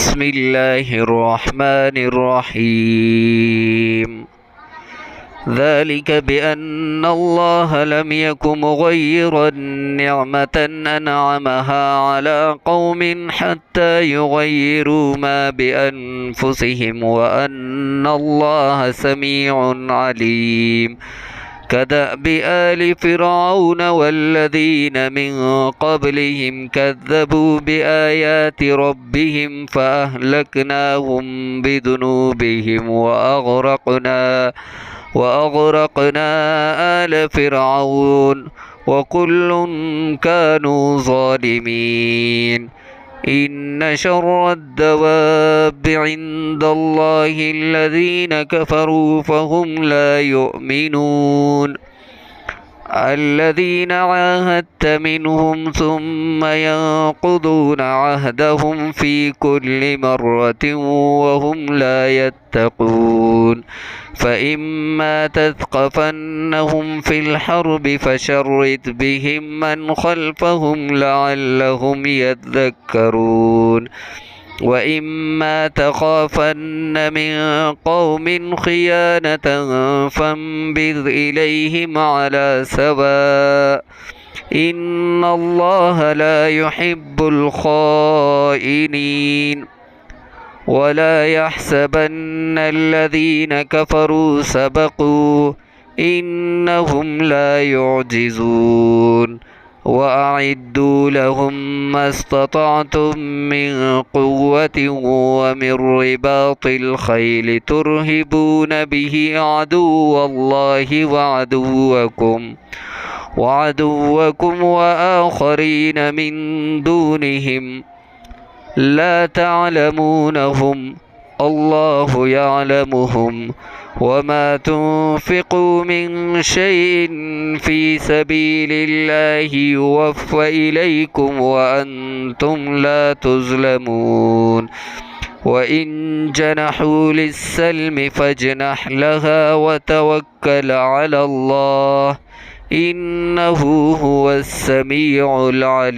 بسم الله الرحمن الرحيم ذلك بأن الله لم يك مغيرا نعمة أنعمها على قوم حتى يغيروا ما بأنفسهم وأن الله سميع عليم كدأب آل فرعون والذين من قبلهم كذبوا بآيات ربهم فأهلكناهم بذنوبهم وأغرقنا آل فرعون وكل كانوا ظالمين إن شر الدواب عند الله الذين كفروا فهم لا يؤمنون الذين عاهدت منهم ثم ينقضون عهدهم في كل مرة وهم لا يتقون فإما تثقفنهم في الحرب فشرد بهم من خلفهم لعلهم يذكرون وإما تخافن من قوم خيانة فانبذ إليهم على سواء إن الله لا يحب الخائنين ولا يحسبن الذين كفروا سبقوا إنهم لا يعجزون وأعدوا لهم ما استطعتم من قوة ومن رباط الخيل ترهبون به عدو الله وعدوكم وآخرين من دونهم لا تعلمونهم الله يعلمهم وما تنفقوا من شيء في سبيل الله يوفى إليكم وأنتم لا تظلمون وإن جنحوا للسلم فاجنح لها وتوكل على الله إنه هو السميع العليم